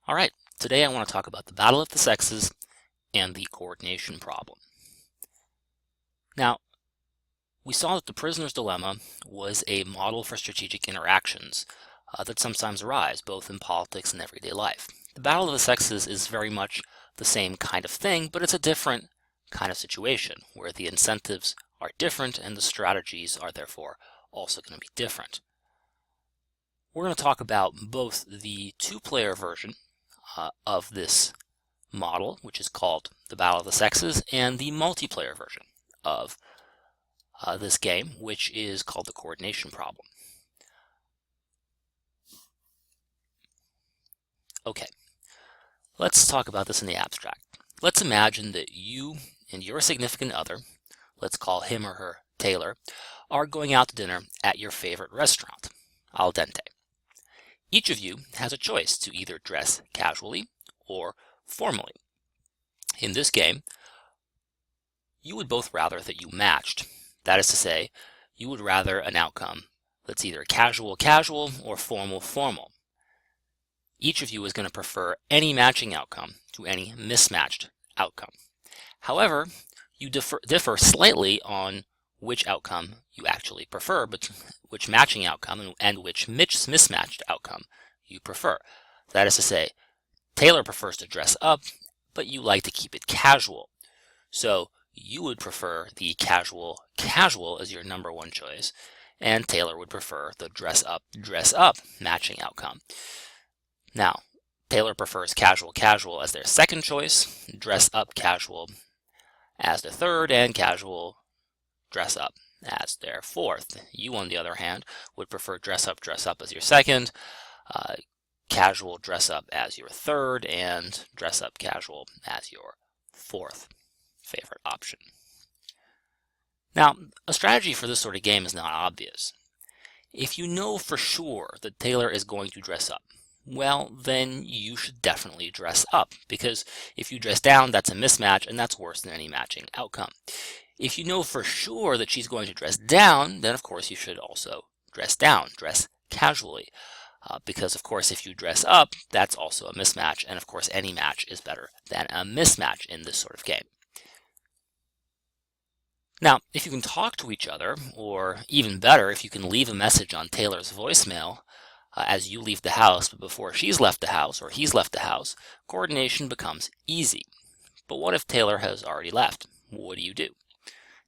All right, today I want to talk about the battle of the sexes and the coordination problem. Now, we saw that the prisoner's dilemma was a model for strategic interactions that sometimes arise both in politics and everyday life. The battle of the sexes is very much the same kind of thing, but it's a different kind of situation where the incentives are different and the strategies are therefore also going to be different. We're going to talk about both the two-player version of this model, which is called the Battle of the Sexes, and the multiplayer version of this game, which is called the coordination problem. Okay, let's talk about this in the abstract. Let's imagine that you and your significant other, let's call him or her Taylor, are going out to dinner at your favorite restaurant, al dente. Each of you has a choice to either dress casually or formally. In this game, you would both rather that you matched. That is to say, you would rather an outcome that's either casual or formal. Each of you is going to prefer any matching outcome to any mismatched outcome. However, you differ slightly on which outcome you actually prefer, but which matching outcome and which mismatched outcome you prefer. That is to say, Taylor prefers to dress up, but you like to keep it casual. So you would prefer the casual as your number one choice, and Taylor would prefer the dress up matching outcome. Now, Taylor prefers casual as their second choice, dress up casual as their third, and casual dress up as their fourth. You, on the other hand, would prefer dress up as your second, casual dress up as your third, and dress up casual as your fourth favorite option. Now, a strategy for this sort of game is not obvious. If you know for sure that Taylor is going to dress up, well, then you should definitely dress up, because if you dress down, that's a mismatch, and that's worse than any matching outcome. If you know for sure that she's going to dress down, then of course you should also dress down, dress casually, because of course if you dress up, that's also a mismatch, and of course any match is better than a mismatch in this sort of game. Now, if you can talk to each other, or even better, if you can leave a message on Taylor's voicemail as you leave the house, but before she's left the house or he's left the house, coordination becomes easy. But what if Taylor has already left? What do you do?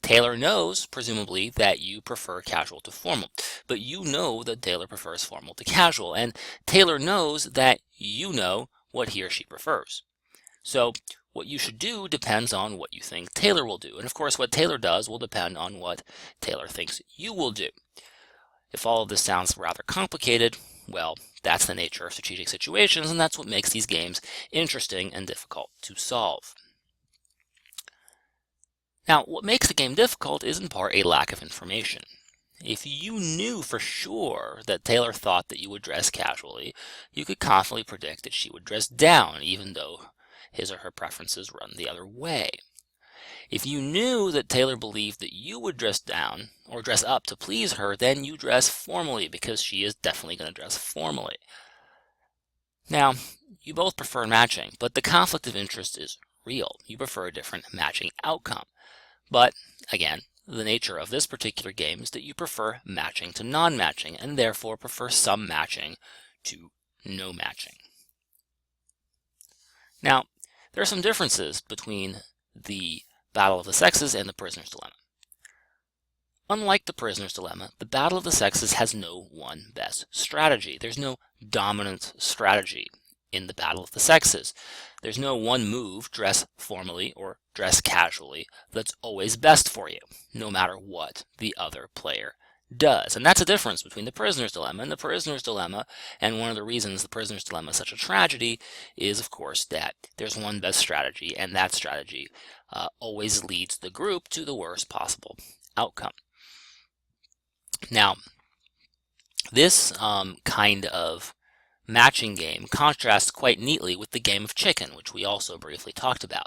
Taylor knows, presumably, that you prefer casual to formal, but you know that Taylor prefers formal to casual, and Taylor knows that you know what he or she prefers. So what you should do depends on what you think Taylor will do, and of course what Taylor does will depend on what Taylor thinks you will do. If all of this sounds rather complicated, well, that's the nature of strategic situations, and that's what makes these games interesting and difficult to solve. Now, what makes the game difficult is in part a lack of information. If you knew for sure that Taylor thought that you would dress casually, you could confidently predict that she would dress down, even though his or her preferences run the other way. If you knew that Taylor believed that you would dress down or dress up to please her, then you dress formally, because she is definitely going to dress formally. Now, you both prefer matching, but the conflict of interest is real. You prefer a different matching outcome. But, again, the nature of this particular game is that you prefer matching to non-matching, and therefore prefer some matching to no matching. Now, there are some differences between the Battle of the Sexes and the Prisoner's Dilemma. Unlike the Prisoner's Dilemma, the Battle of the Sexes has no one best strategy. There's no dominant strategy in the Battle of the Sexes. There's no one move, dress formally or dress casually, that's always best for you, no matter what the other player does. And that's a difference between the Prisoner's Dilemma and the Prisoner's Dilemma, and one of the reasons the Prisoner's Dilemma is such a tragedy is, of course, that there's one best strategy, and that strategy always leads the group to the worst possible outcome. Now, this kind of matching game contrasts quite neatly with the game of chicken, which we also briefly talked about.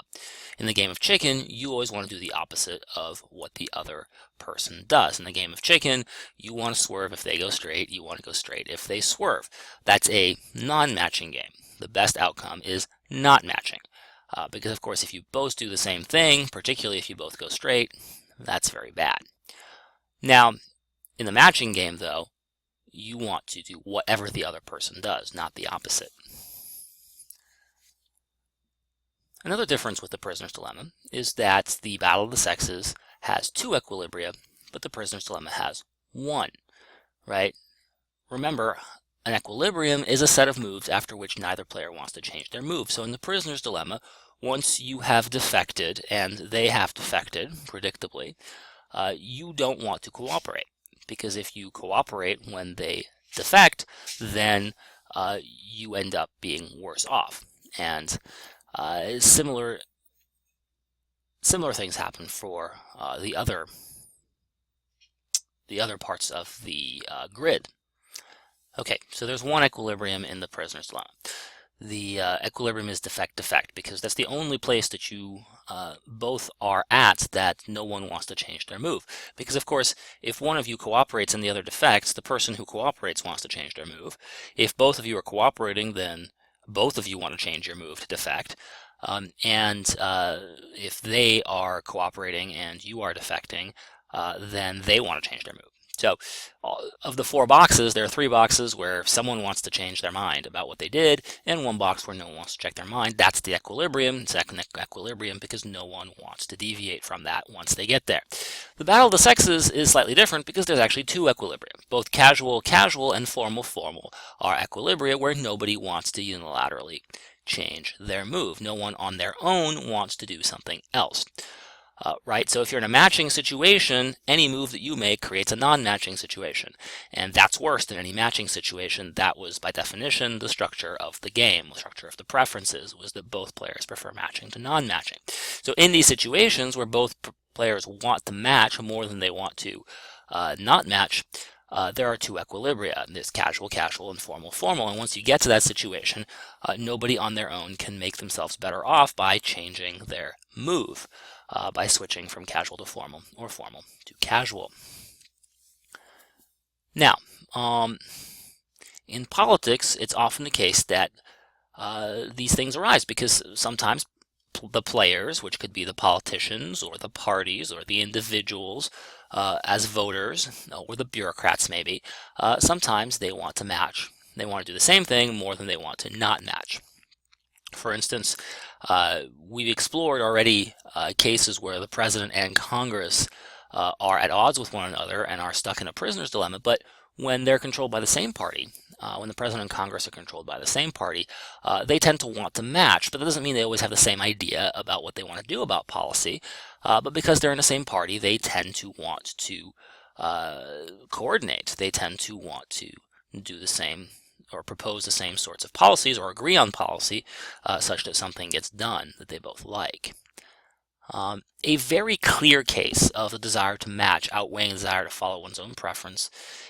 In the game of chicken, you always want to do the opposite of what the other person does. In the game of chicken, you want to swerve if they go straight, you want to go straight if they swerve. That's a non-matching game. the best outcome is not matching. Because of course, if you both do the same thing, particularly if you both go straight, that's very bad. Now, in the matching game though, you want to do whatever the other person does, not the opposite. Another difference with the prisoner's dilemma is that the battle of the sexes has 2 equilibria, but the prisoner's dilemma has 1, right? Remember, an equilibrium is a set of moves after which neither player wants to change their move. So in the prisoner's dilemma, once you have defected, and they have defected, predictably, you don't want to cooperate. Because if you cooperate when they defect, then you end up being worse off. And similar things happen for the other parts of the grid. Okay, so there's 1 equilibrium in the prisoner's dilemma. The equilibrium is defect because that's the only place that you both are at that no one wants to change their move. Because of course, if one of you cooperates and the other defects, the person who cooperates wants to change their move. If both of you are cooperating, then both of you want to change your move to defect. If they are cooperating and you are defecting, then they want to change their move. So of the 4 boxes, there are 3 boxes where someone wants to change their mind about what they did, and 1 box where no one wants to check their mind. That's the equilibrium. It's equilibrium because no one wants to deviate from that once they get there. The battle of the sexes is slightly different because there's actually 2 equilibria. Both casual, and formal are equilibria where nobody wants to unilaterally change their move. No one on their own wants to do something else. Right? So if you're in a matching situation, any move that you make creates a non-matching situation. And that's worse than any matching situation. That was, by definition, the structure of the game. The structure of the preferences was that both players prefer matching to non-matching. So in these situations where both players want to match more than they want to not match, there are 2 equilibria. There's casual, and formal. And once you get to that situation, nobody on their own can make themselves better off by changing their move. By switching from casual to formal, or formal to casual. Now, in politics, it's often the case that these things arise because sometimes the players, which could be the politicians or the parties or the individuals as voters, or the bureaucrats maybe, sometimes they want to match. They want to do the same thing more than they want to not match. For instance, we've explored already cases where the president and Congress are at odds with one another and are stuck in a prisoner's dilemma, but when they're controlled by the same party, when the president and Congress are controlled by the same party, they tend to want to match, but that doesn't mean they always have the same idea about what they want to do about policy, but because they're in the same party, they tend to want to coordinate. They tend to want to do the same or propose the same sorts of policies or agree on policy such that something gets done that they both like. A very clear case of the desire to match outweighing the desire to follow one's own preference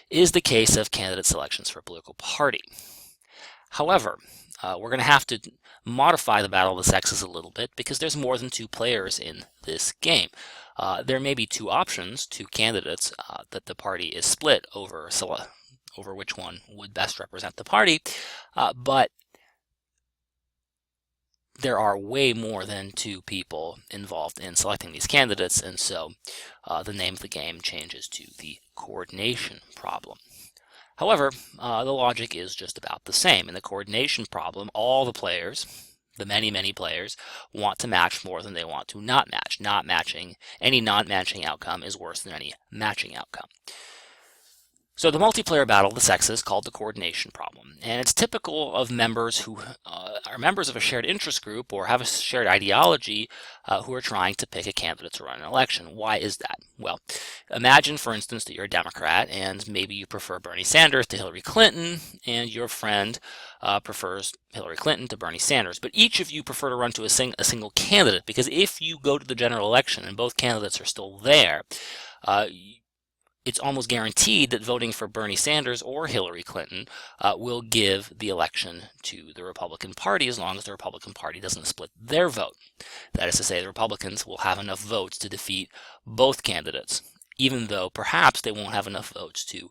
is the case of candidate selections for a political party. However, we're going to have to modify the battle of the sexes a little bit because there's more than 2 players in this game. There may be 2 options, 2 candidates that the party is split over which one would best represent the party, but there are way more than 2 people involved in selecting these candidates, and so the name of the game changes to the coordination problem. However, the logic is just about the same. In the coordination problem, all the players, the many players, want to match more than they want to not match. Any not-matching outcome is worse than any matching outcome. So the multiplayer battle of the sexes is called the coordination problem, and it's typical of members who are members of a shared interest group or have a shared ideology who are trying to pick a candidate to run an election. Why is that? Well, imagine, for instance, that you're a Democrat and maybe you prefer Bernie Sanders to Hillary Clinton, and your friend prefers Hillary Clinton to Bernie Sanders, but each of you prefer to run to a single candidate, because if you go to the general election and both candidates are still there, it's almost guaranteed that voting for Bernie Sanders or Hillary Clinton will give the election to the Republican Party as long as the Republican Party doesn't split their vote. That is to say, the Republicans will have enough votes to defeat both candidates. even though perhaps they won't have enough votes to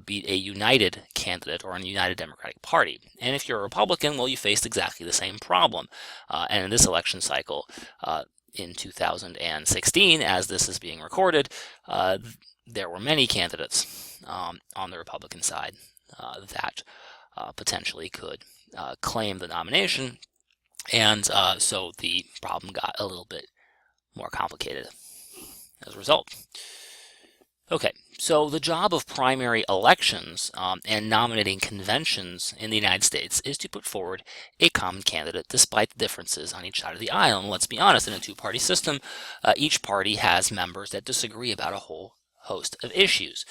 beat a united candidate or a united Democratic Party. And if you're a Republican, well, you faced exactly the same problem. And in this election cycle, in 2016, as this is being recorded, there were many candidates on the Republican side that potentially could claim the nomination, and so the problem got a little bit more complicated as a result. Okay, so the job of primary elections and nominating conventions in the United States is to put forward a common candidate despite the differences on each side of the aisle. And let's be honest, in a two-party system, each party has members that disagree about a whole host of issues.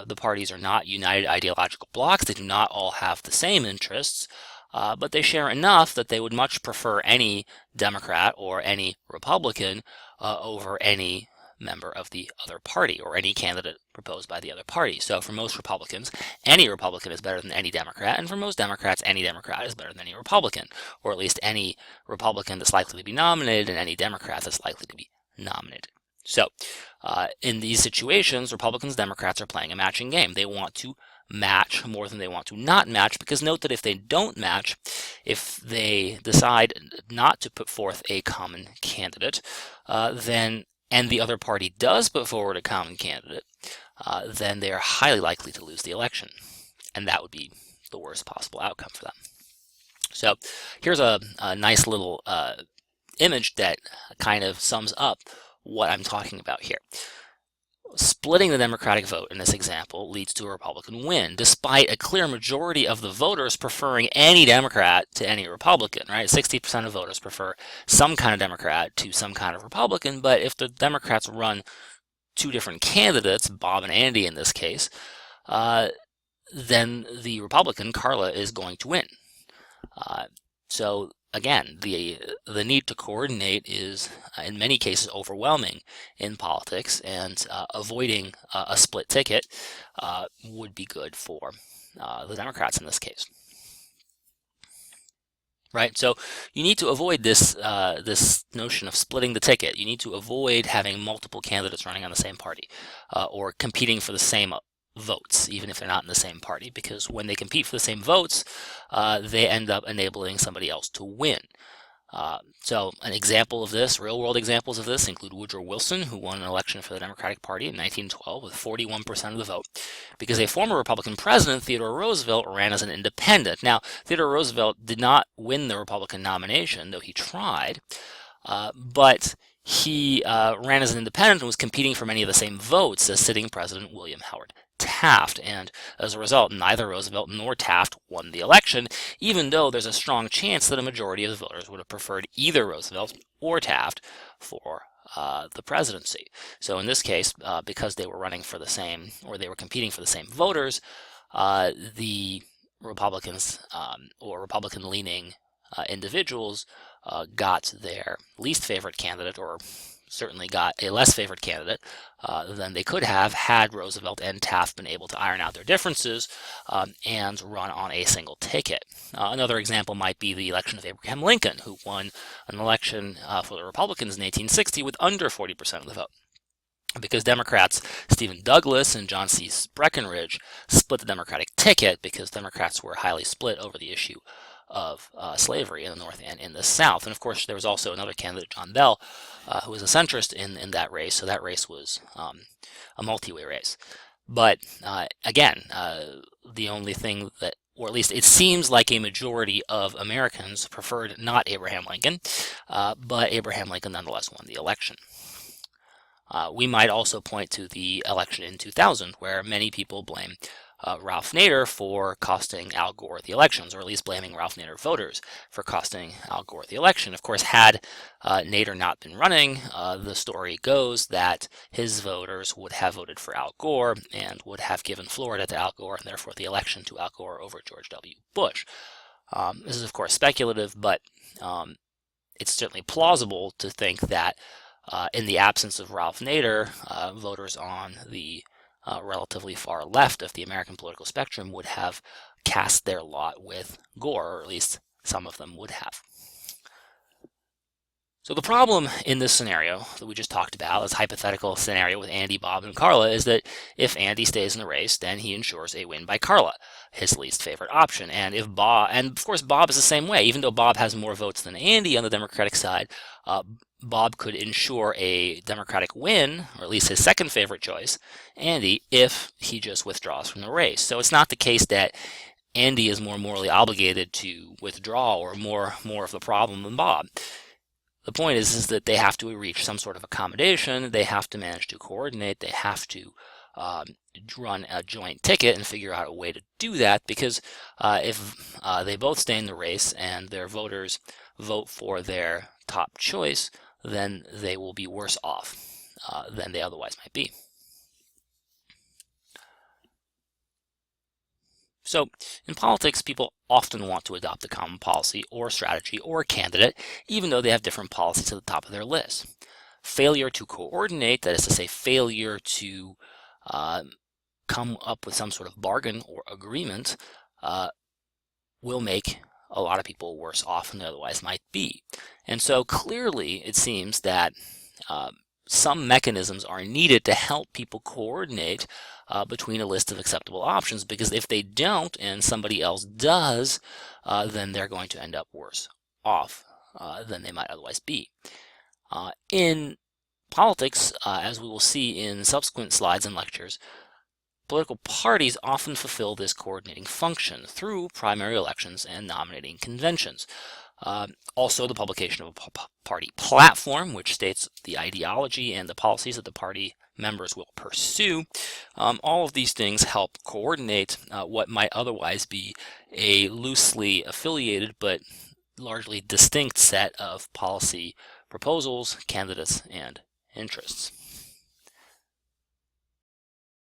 The parties are not united ideological blocs. They do not all have the same interests, but they share enough that they would much prefer any Democrat or any Republican over any member of the other party or any candidate proposed by the other party. So for most Republicans, any Republican is better than any Democrat, and for most Democrats, any Democrat is better than any Republican, or at least any Republican that's likely to be nominated and any Democrat that's likely to be nominated. So in these situations, Republicans and Democrats are playing a matching game. They want to match more than they want to not match, because note that if they don't match, if they decide not to put forth a common candidate, and the other party does put forward a common candidate, then they are highly likely to lose the election. And that would be the worst possible outcome for them. So here's a nice little image that kind of sums up what I'm talking about here. Splitting the Democratic vote in this example leads to a Republican win, despite a clear majority of the voters preferring any Democrat to any Republican, right? 60% of voters prefer some kind of Democrat to some kind of Republican, but if the Democrats run two different candidates, Bob and Andy in this case, then the Republican, Carla, is going to win. So again, the need to coordinate is, in many cases, overwhelming in politics, and avoiding a split ticket would be good for the Democrats in this case. Right, so you need to avoid this this notion of splitting the ticket. You need to avoid having multiple candidates running on the same party or competing for the same votes, even if they're not in the same party, because when they compete for the same votes, they end up enabling somebody else to win. So an example of this, real-world examples of this, include Woodrow Wilson, who won an election for the Democratic Party in 1912 with 41% of the vote, because a former Republican president, Theodore Roosevelt, ran as an independent. Now, Theodore Roosevelt did not win the Republican nomination, though he tried, but he ran as an independent and was competing for many of the same votes as sitting President William Howard Taft, and as a result, neither Roosevelt nor Taft won the election, even though there's a strong chance that a majority of the voters would have preferred either Roosevelt or Taft for the presidency. So in this case, because they were running for the same, or they were competing for the same voters, the Republicans or Republican-leaning individuals got their least favorite candidate, or certainly got a less favored candidate than they could have had Roosevelt and Taft been able to iron out their differences and run on a single ticket. Another example might be the election of Abraham Lincoln, who won an election for the Republicans in 1860 with under 40% of the vote, because Democrats Stephen Douglas and John C. Breckinridge split the Democratic ticket, because Democrats were highly split over the issue of slavery in the North and in the South. And of course, there was also another candidate, John Bell, who was a centrist in that race. So that race was a multi-way race. But again, the only thing that, or at least it seems like a majority of Americans preferred not Abraham Lincoln, but Abraham Lincoln nonetheless won the election. We might also point to the election in 2000, where many people blame Ralph Nader for costing Al Gore the elections, or at least blaming Ralph Nader voters for costing Al Gore the election. Of course, had Nader not been running, the story goes that his voters would have voted for Al Gore and would have given Florida to Al Gore, and therefore the election to Al Gore over George W. Bush. This is, of course, speculative, but it's certainly plausible to think that in the absence of Ralph Nader, voters on the relatively far left of the American political spectrum would have cast their lot with Gore, or at least some of them would have. So the problem in this scenario that we just talked about, this hypothetical scenario with Andy, Bob, and Carla, is that if Andy stays in the race, then he ensures a win by Carla, his least favorite option. And if Bob, and of course Bob is the same way, even though Bob has more votes than Andy on the Democratic side, Bob could ensure a Democratic win, or at least his second favorite choice, Andy, if he just withdraws from the race. So it's not the case that Andy is more morally obligated to withdraw or more of the problem than Bob. The point is that they have to reach some sort of accommodation. They have to manage to coordinate. They have to run a joint ticket and figure out a way to do that, because if they both stay in the race and their voters vote for their top choice, then they will be worse off than they otherwise might be. So in politics, people often want to adopt a common policy or strategy or candidate, even though they have different policies at the top of their list. Failure to coordinate, that is to say, failure to come up with some sort of bargain or agreement, will make a lot of people worse off than they otherwise might be. And so clearly it seems that some mechanisms are needed to help people coordinate between a list of acceptable options, because if they don't and somebody else does, then they're going to end up worse off than they might otherwise be. In politics, as we will see in subsequent slides and lectures, political parties often fulfill this coordinating function through primary elections and nominating conventions. Also, the publication of a party platform, which states the ideology and the policies that the party members will pursue. All of these things help coordinate what might otherwise be a loosely affiliated but largely distinct set of policy proposals, candidates, and interests.